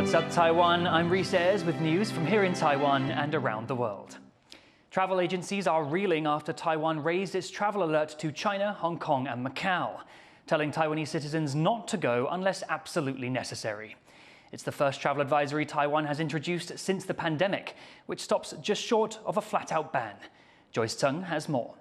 What's up, Taiwan? I'm Reece Ayers with news from here in Taiwan and around the world. Travel agencies are reeling after Taiwan raised its travel alert to China, Hong Kong and Macau, telling Taiwanese citizens not to go unless absolutely necessary. It's the first travel advisory Taiwan has introduced since the pandemic, which stops just short of a flat-out ban. Joyce Tseng has more.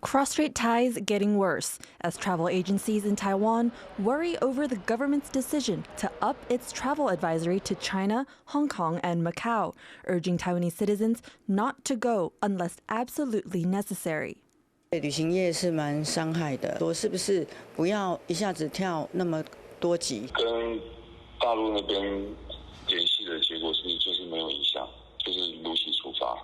Cross-strait ties getting worse as travel agencies in Taiwan worry over the government's decision to up its travel advisory to China, Hong Kong and Macau, urging Taiwanese citizens not to go unless absolutely necessary. 旅行业是蛮伤害的，说是不是不要一下子跳那么多级？跟大陆那边联系的结果就是没有影响，就是如期出发。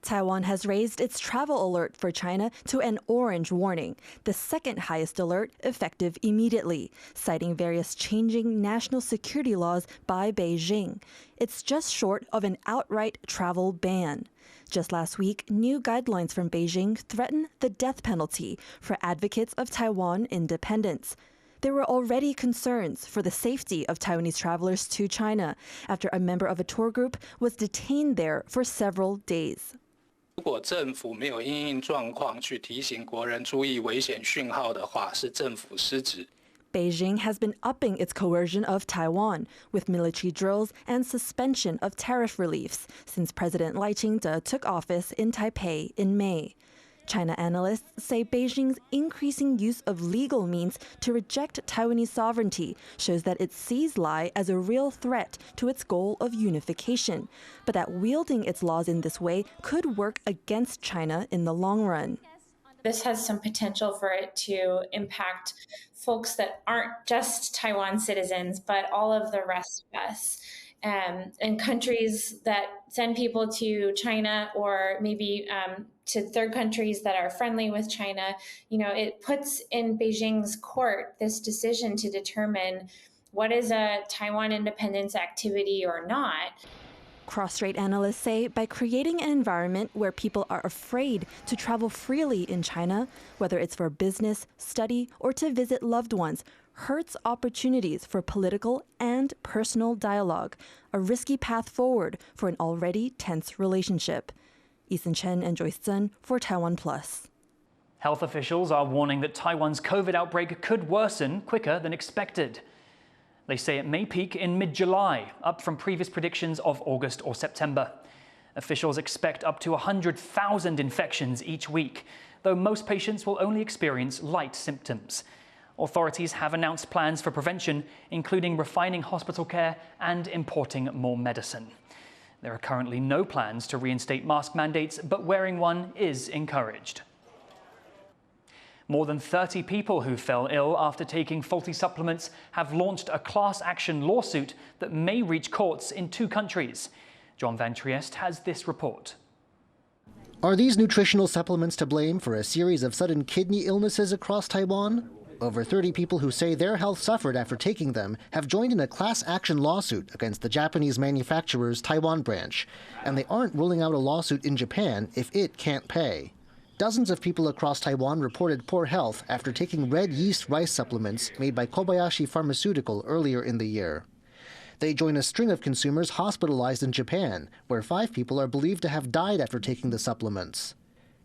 Taiwan has raised its travel alert for China to an orange warning, the second highest alert effective immediately, citing various changing national security laws by Beijing. It's just short of an outright travel ban. Just last week, new guidelines from Beijing threaten the death penalty for advocates of Taiwan independence. There were already concerns for the safety of Taiwanese travelers to China after a member of a tour group was detained there for several days. 如果政府没有因应状况去提醒国人注意危险讯号的话，是政府失职。 Beijing has been upping its coercion of Taiwan with military drills and suspension of tariff reliefs since President Lai Ching-te took office in Taipei in May. China analysts say Beijing's increasing use of legal means to reject Taiwanese sovereignty shows that it sees Lai as a real threat to its goal of unification, but that wielding its laws in this way could work against China in the long run. This has some potential for it to impact folks that aren't just Taiwan citizens, but all of the rest of us. And countries that send people to China or maybe to third countries that are friendly with China, you know, it puts in Beijing's court this decision to determine what is a Taiwan independence activity or not. Cross-strait analysts say by creating an environment where people are afraid to travel freely in China, whether it's for business, study, or to visit loved ones, hurts opportunities for political and personal dialogue, a risky path forward for an already tense relationship. Ethan Chen and Joyce Tseng for TaiwanPlus. Health officials are warning that Taiwan's COVID outbreak could worsen quicker than expected. They say it may peak in mid-July, up from previous predictions of August or September. Officials expect up to 100,000 infections each week, though most patients will only experience light symptoms. Authorities have announced plans for prevention, including refining hospital care and importing more medicine. There are currently no plans to reinstate mask mandates, but wearing one is encouraged. More than 30 people who fell ill after taking faulty supplements have launched a class action lawsuit that may reach courts in 2 countries. John Van Trieste has this report. Are these nutritional supplements to blame for a series of sudden kidney illnesses across Taiwan? Over 30 people who say their health suffered after taking them have joined in a class action lawsuit against the Japanese manufacturer's Taiwan branch, and they aren't ruling out a lawsuit in Japan if it can't pay. Dozens of people across Taiwan reported poor health after taking red yeast rice supplements made by Kobayashi Pharmaceutical earlier in the year. They join a string of consumers hospitalized in Japan, where 5 people are believed to have died after taking the supplements.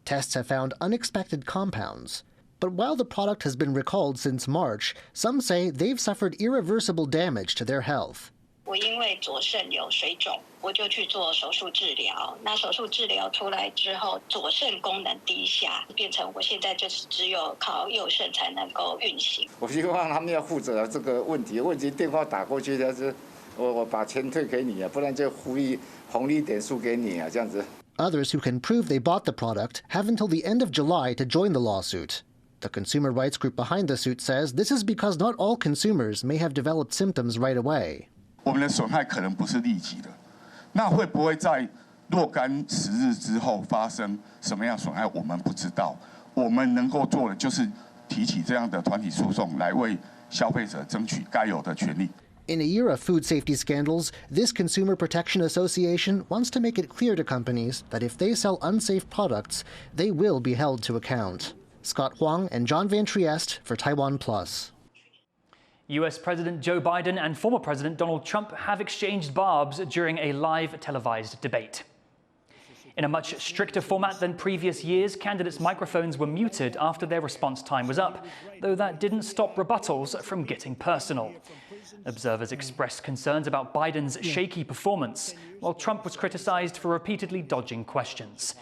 Tests have found unexpected compounds. But while the product has been recalled since March, some say they've suffered irreversible damage to their health. 我因为左肾有水肿，我就去做手术治疗。那手术治疗出来之后，左肾功能低下，变成我现在就是只有靠右肾才能够运行。我希望他们要负责这个问题电话打过去，但是我把钱退给你啊，不然就红利点数给你啊，这样子。Others who can prove they bought the product have until the end of July to join the lawsuit. The consumer rights group behind the suit says this is because not all consumers may have developed symptoms right away. 我们的损害可能不是立即的，那会不会在若干时日之后发生什么样损害，我们不知道。我们能够做的就是提起这样的团体诉讼，来为消费者争取该有的权利。In a year of food safety scandals, this Consumer Protection Association wants to make it clear to companies that if they sell unsafe products, they will be held to account. Scott Huang and John Van Trieste for TaiwanPlus. US President Joe Biden and former President Donald Trump have exchanged barbs during a live televised debate. In a much stricter format than previous years, candidates' microphones were muted after their response time was up, though that didn't stop rebuttals from getting personal. Observers expressed concerns about Biden's shaky performance, while Trump was criticized for repeatedly dodging questions.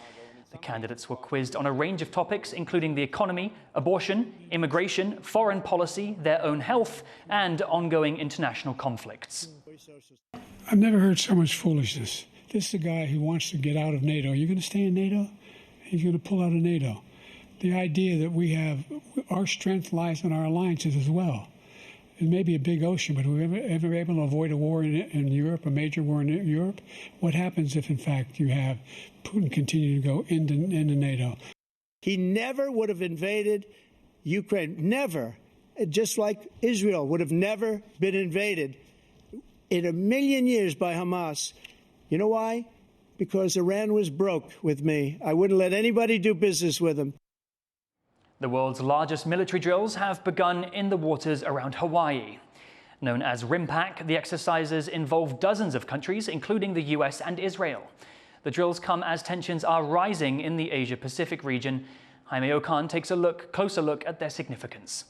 The candidates were quizzed on a range of topics, including the economy, abortion, immigration, foreign policy, their own health, and ongoing international conflicts. I've never heard so much foolishness. This is a guy who wants to get out of NATO. Are you going to stay in NATO? He's going to pull out of NATO. The idea that we have, our strength lies in our alliances as well. It may be a big ocean, but are we ever able to avoid a war in Europe, a major war in Europe? What happens if, in fact, you have Putin continue to go into NATO? He never would have invaded Ukraine. Never. Just like Israel would have never been invaded in a million years by Hamas. You know why? Because Iran was broke with me. I wouldn't let anybody do business with them. The world's largest military drills have begun in the waters around Hawaii. Known as RIMPAC, the exercises involve dozens of countries, including the US and Israel. The drills come as tensions are rising in the Asia-Pacific region. Jaime Okan takes a closer look at their significance.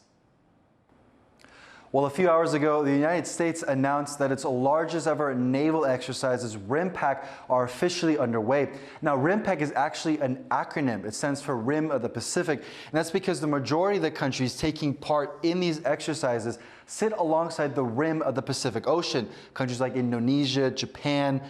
Well, a few hours ago, the United States announced that its largest ever naval exercises, RIMPAC, are officially underway. Now, RIMPAC is actually an acronym. It stands for Rim of the Pacific, and that's because the majority of the countries taking part in these exercises sit alongside the rim of the Pacific Ocean. Countries like Indonesia, Japan,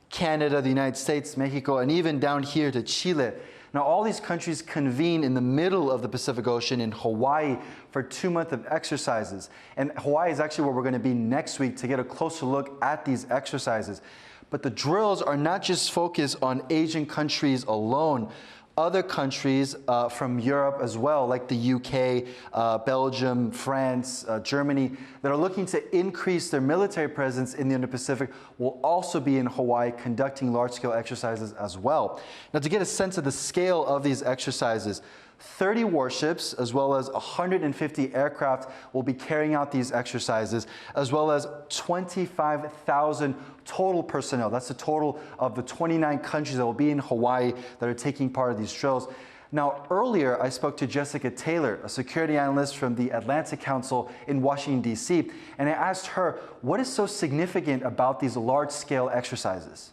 Canada, the United States, Mexico, and even down here to Chile. Now, all these countries convene in the middle of the Pacific Ocean in Hawaii for 2 months of exercises. And Hawaii is actually where we're going to be next week to get a closer look at these exercises. But the drills are not just focused on Asian countries alone. Other countries from Europe as well, like the UK, Belgium, France, Germany, that are looking to increase their military presence in the Indo-Pacific will also be in Hawaii conducting large-scale exercises as well. Now, to get a sense of the scale of these exercises, 30 warships as well as 150 aircraft will be carrying out these exercises, as well as 25,000 total personnel. That's the total of the 29 countries that will be in Hawaii that are taking part of these drills. Now, earlier I spoke to Jessica Taylor, a security analyst from the Atlantic Council in Washington, D.C., and I asked her, what is so significant about these large-scale exercises?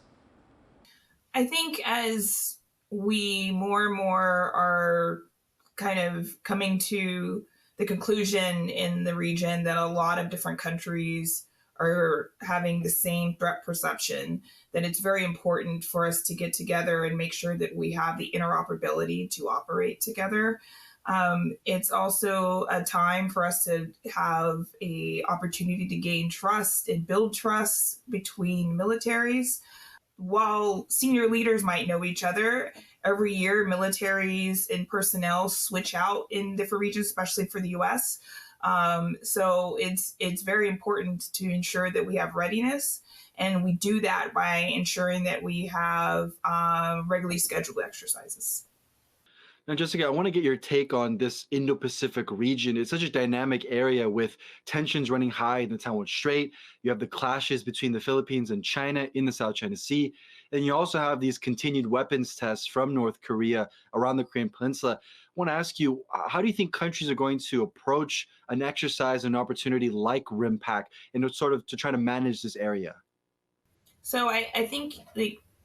I think as we more and more are kind of coming to the conclusion in the region that a lot of different countries are having the same threat perception, then it's very important for us to get together and make sure that we have the interoperability to operate together. It's also a time for us to have an opportunity to gain trust and build trust between militaries. While senior leaders might know each other, every year militaries and personnel switch out in different regions, especially for the U.S. So it's very important to ensure that we have readiness, and we do that by ensuring that we have regularly scheduled exercises. Now, Jessica, I want to get your take on this Indo-Pacific region. It's such a dynamic area with tensions running high in the Taiwan Strait. You have the clashes between the Philippines and China in the South China Sea. And you also have these continued weapons tests from North Korea around the Korean Peninsula. I want to ask you, how do you think countries are going to approach an exercise, an opportunity like RIMPAC, and sort of to try to manage this area? So I think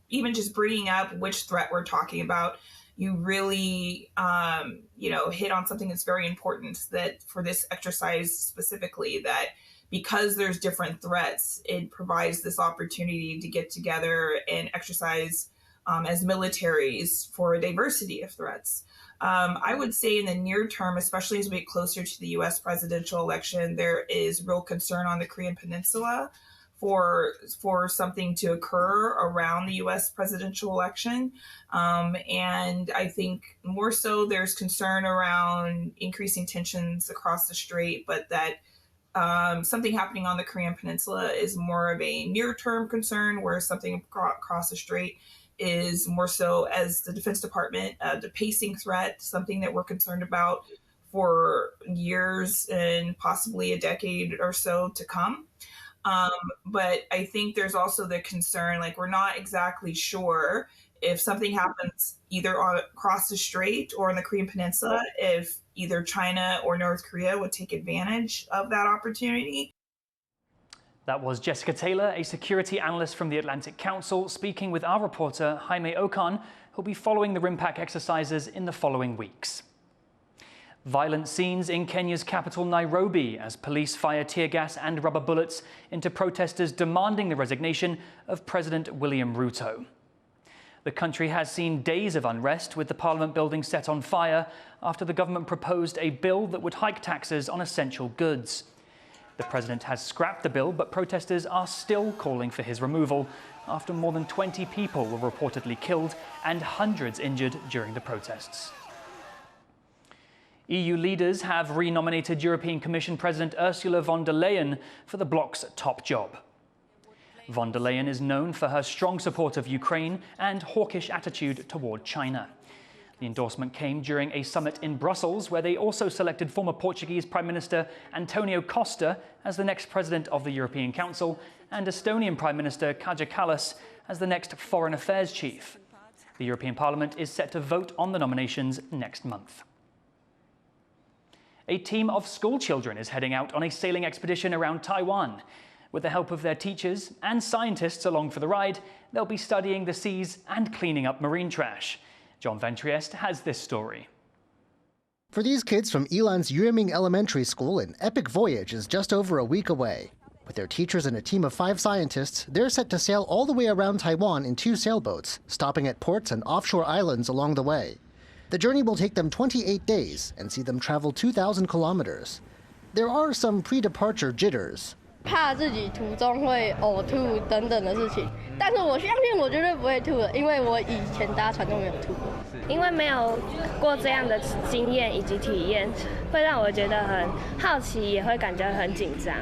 even just bringing up which threat we're talking about, you really, hit on something that's very important, that for this exercise specifically, that because there's different threats, it provides this opportunity to get together and exercise as militaries for a diversity of threats. I would say in the near term, especially as we get closer to the U.S. presidential election, there is real concern on the Korean Peninsula for something to occur around the U.S. presidential election. And I think more so there's concern around increasing tensions across the strait, but that something happening on the Korean Peninsula is more of a near-term concern, where something across the strait is more so, as the Defense Department, the pacing threat, something that we're concerned about for years and possibly a decade or so to come. But I think there's also the concern, like we're not exactly sure if something happens either across the strait or in the Korean Peninsula, if either China or North Korea would take advantage of that opportunity. That was Jessica Taylor, a security analyst from the Atlantic Council, speaking with our reporter Jaime Okan, who'll be following the RIMPAC exercises in the following weeks. Violent scenes in Kenya's capital Nairobi as police fire tear gas and rubber bullets into protesters demanding the resignation of President William Ruto. The country has seen days of unrest, with the Parliament building set on fire after the government proposed a bill that would hike taxes on essential goods. The president has scrapped the bill, but protesters are still calling for his removal after more than 20 people were reportedly killed and hundreds injured during the protests. EU leaders have re-nominated European Commission President Ursula von der Leyen for the bloc's top job. Von der Leyen is known for her strong support of Ukraine and hawkish attitude toward China. The endorsement came during a summit in Brussels, where they also selected former Portuguese Prime Minister Antonio Costa as the next president of the European Council and Estonian Prime Minister Kaja Kallas as the next Foreign Affairs Chief. The European Parliament is set to vote on the nominations next month. A team of school children is heading out on a sailing expedition around Taiwan. With the help of their teachers and scientists along for the ride, they'll be studying the seas and cleaning up marine trash. John Van Trieste has this story. For these kids from Ilan's Yueming Elementary School, an epic voyage is just over a week away. With their teachers and a team of 5 scientists, they're set to sail all the way around Taiwan in 2 sailboats, stopping at ports and offshore islands along the way. The journey will take them 28 days and see them travel 2,000 kilometers. There are some pre-departure jitters. 怕自己途中会呕吐等等的事情，但是我相信我绝对不会吐的，因为我以前搭船都没有吐过。因为没有过这样的经验以及体验，会让我觉得很好奇，也会感觉很紧张。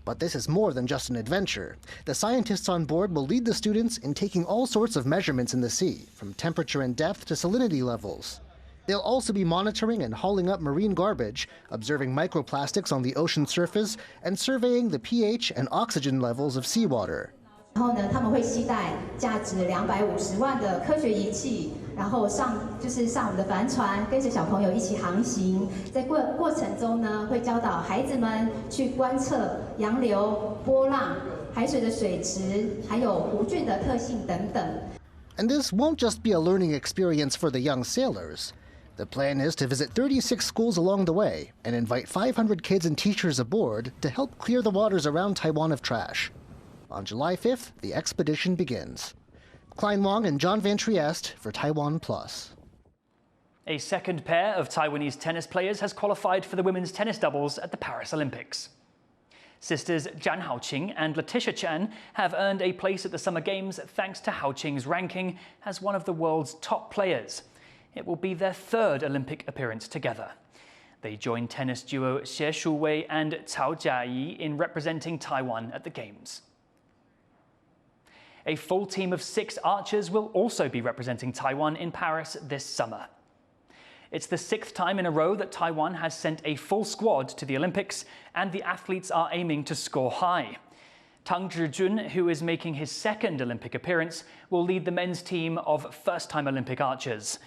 But this is more than just an adventure. The scientists on board will lead the students in taking all sorts of measurements in the sea, from temperature and depth to salinity levels. They'll also be monitoring and hauling up marine garbage, observing microplastics on the ocean surface, and surveying the pH and oxygen levels of seawater. 然后呢，他们会携带价值250万的科学仪器，然后上我们的帆船，跟着小朋友一起航行。在过程中呢，会教导孩子们去观测洋流、波浪、海水的水质，还有无菌的特性等等。And this won't just be a learning experience for the young sailors. The plan is to visit 36 schools along the way and invite 500 kids and teachers aboard to help clear the waters around Taiwan of trash. On July 5th, the expedition begins. Klein Wong and John Van Trieste for TaiwanPlus. A second pair of Taiwanese tennis players has qualified for the women's tennis doubles at the Paris Olympics. Sisters Zhan Haoqing and Letitia Chan have earned a place at the Summer Games thanks to Haoqing's ranking as one of the world's top players. It will be their 3rd Olympic appearance together. They join tennis duo Xie Shuwei and Cao Jiayi in representing Taiwan at the Games. A full team of 6 archers will also be representing Taiwan in Paris this summer. It's the 6th time in a row that Taiwan has sent a full squad to the Olympics, and the athletes are aiming to score high. Tang Zhijun, who is making his 2nd Olympic appearance, will lead the men's team of first-time Olympic archers.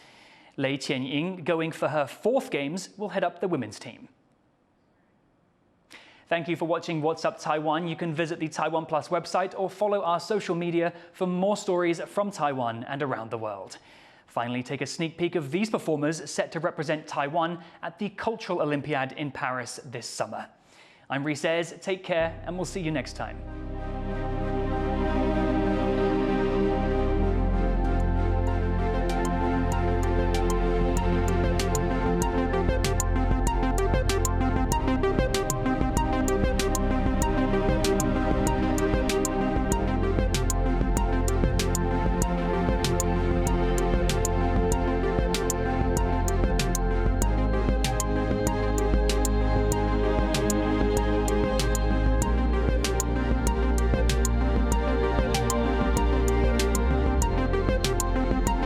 Lei Qianying, going for her 4th Games, will head up the women's team. Thank you for watching What's Up Taiwan. You can visit the TaiwanPlus website or follow our social media for more stories from Taiwan and around the world. Finally, take a sneak peek of these performers set to represent Taiwan at the Cultural Olympiad in Paris this summer. I'm Reece Ayers, take care, and we'll see you next time.